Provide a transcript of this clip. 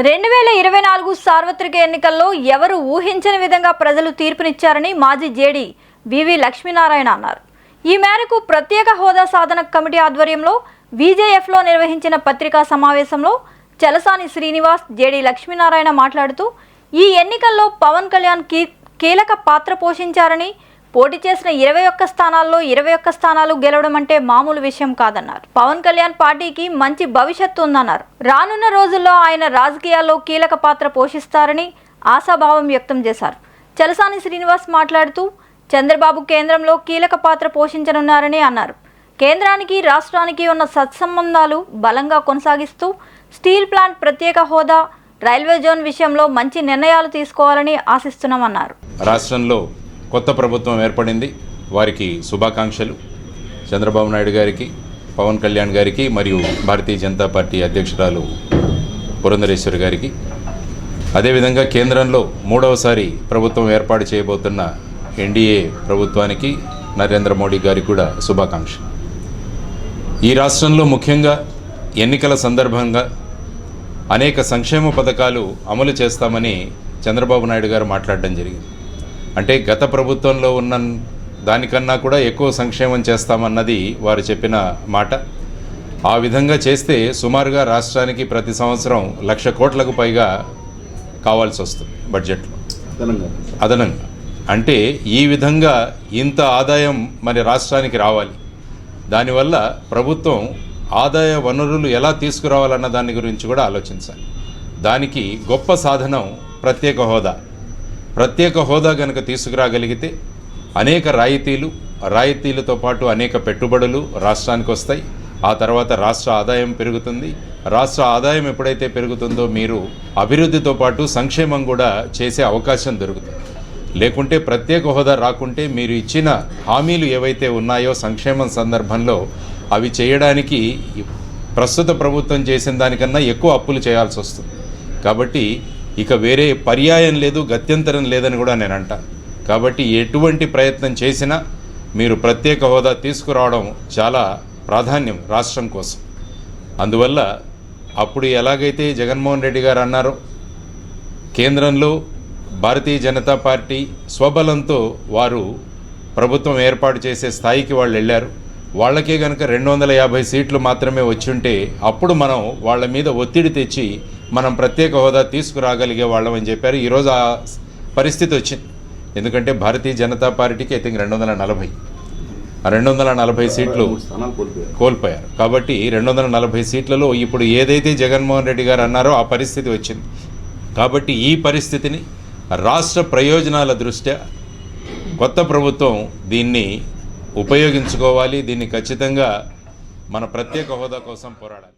2024 సార్వత్రిక ఎన్నికల్లో ఎవరు ఊహించని విధంగా ప్రజలు తీర్పునిచ్చారని మాజీ జేడీ వివి లక్ష్మీనారాయణ అన్నారు. ఈ మేరకు ప్రత్యేక హోదా సాధన కమిటీ ఆధ్వర్యంలో విజేఎఫ్లో నిర్వహించిన పత్రికా సమావేశంలో చలసాని శ్రీనివాస్, జేడీ లక్ష్మీనారాయణ మాట్లాడుతూ ఈ ఎన్నికల్లో పవన్ కళ్యాణ్ కీలక పాత్ర పోషించారని, పోటీ చేసిన 21 స్థానాల్లో 21 స్థానాలు గెలవడం అంటే మామూలు విషయం కాదన్నారు. పవన్ కళ్యాణ్ పార్టీకి మంచి భవిష్యత్తు ఉందన్నారు. రానున్న రోజుల్లో ఆయన రాజకీయాల్లో కీలక పాత్ర పోషిస్తారని ఆశాభావం వ్యక్తం చేశారు. చలసాని శ్రీనివాస్ మాట్లాడుతూ చంద్రబాబు కేంద్రంలో కీలక పాత్ర పోషించనున్నారని అన్నారు. కేంద్రానికి రాష్ట్రానికి ఉన్న సత్సంబంధాలు బలంగా కొనసాగిస్తూ స్టీల్ ప్లాంట్, ప్రత్యేక హోదా, రైల్వే జోన్ విషయంలో మంచి నిర్ణయాలు తీసుకోవాలని ఆశిస్తున్నామన్నారు. రాష్ట్రంలో కొత్త ప్రభుత్వం ఏర్పడింది. వారికి శుభాకాంక్షలు. చంద్రబాబు నాయుడు గారికి, పవన్ కళ్యాణ్ గారికి మరియు భారతీయ జనతా పార్టీ అధ్యక్షురాలు పురంధరేశ్వరి గారికి, అదేవిధంగా కేంద్రంలో మూడవసారి ప్రభుత్వం ఏర్పాటు చేయబోతున్న ఎన్డీఏ ప్రభుత్వానికి, నరేంద్ర మోడీ గారికి కూడా శుభాకాంక్షలు. ఈ రాష్ట్రంలో ముఖ్యంగా ఎన్నికల సందర్భంగా అనేక సంక్షేమ పథకాలు అమలు చేస్తామని చంద్రబాబు నాయుడు గారు మాట్లాడడం జరిగింది. అంటే గత ప్రభుత్వంలో ఉన్న దానికన్నా కూడా ఎక్కువ సంక్షేమం చేస్తామన్నది వారు చెప్పిన మాట. ఆ విధంగా చేస్తే సుమారుగా రాష్ట్రానికి ప్రతి సంవత్సరం 1,00,000 కోట్లకు పైగా కావాల్సి వస్తుంది బడ్జెట్లో అదనంగా. అంటే ఈ విధంగా ఇంత ఆదాయం మరి రాష్ట్రానికి రావాలి. దానివల్ల ప్రభుత్వం ఆదాయ వనరులు ఎలా తీసుకురావాలన్న దాని గురించి కూడా ఆలోచించాలి. దానికి గొప్ప సాధనం ప్రత్యేక హోదా. ప్రత్యేక హోదా కనుక తీసుకురాగలిగితే అనేక రాయితీలతో పాటు అనేక పెట్టుబడులు రాష్ట్రానికి వస్తాయి. ఆ తర్వాత రాష్ట్ర ఆదాయం పెరుగుతుంది. రాష్ట్ర ఆదాయం ఎప్పుడైతే పెరుగుతుందో మీరు అభివృద్ధితో పాటు సంక్షేమం కూడా చేసే అవకాశం దొరుకుతుంది. లేకుంటే ప్రత్యేక హోదా రాకుంటే మీరు ఇచ్చిన హామీలు ఏవైతే ఉన్నాయో సంక్షేమం సందర్భంలో అవి చేయడానికి ప్రస్తుత ప్రభుత్వం చేసిన దానికన్నా ఎక్కువ అప్పులు చేయాల్సి వస్తుంది. కాబట్టి ఇక వేరే పర్యాయం లేదు, గత్యంతరం లేదని కూడా నేను అంటాను. కాబట్టి ఎటువంటి ప్రయత్నం చేసినా మీరు ప్రత్యేక హోదా తీసుకురావడం చాలా ప్రాధాన్యం రాష్ట్రం కోసం. అందువల్ల అప్పుడు ఎలాగైతే జగన్మోహన్ రెడ్డి గారు అన్నారో, కేంద్రంలో భారతీయ జనతా పార్టీ స్వబలంతో వారు ప్రభుత్వం ఏర్పాటు చేసే స్థాయికి వాళ్ళు వెళ్ళారు. వాళ్ళకే కనుక 250 సీట్లు మాత్రమే వచ్చి ఉంటే అప్పుడు మనం వాళ్ళ మీద ఒత్తిడి తెచ్చి మనం ప్రత్యేక హోదా తీసుకురాగలిగే వాళ్ళమని చెప్పారు. ఈరోజు ఆ పరిస్థితి వచ్చింది. ఎందుకంటే భారతీయ జనతా పార్టీకి ఐ థింక్ 240 సీట్లు కోల్పోయారు. కాబట్టి 240 సీట్లలో ఇప్పుడు ఏదైతే జగన్మోహన్ రెడ్డి గారు అన్నారో ఆ పరిస్థితి వచ్చింది. కాబట్టి ఈ పరిస్థితిని రాష్ట్ర ప్రయోజనాల దృష్ట్యా కొత్త ప్రభుత్వం దీన్ని ఉపయోగించుకోవాలి. దీన్ని ఖచ్చితంగా మన ప్రత్యేక హోదా కోసం పోరాడాలి.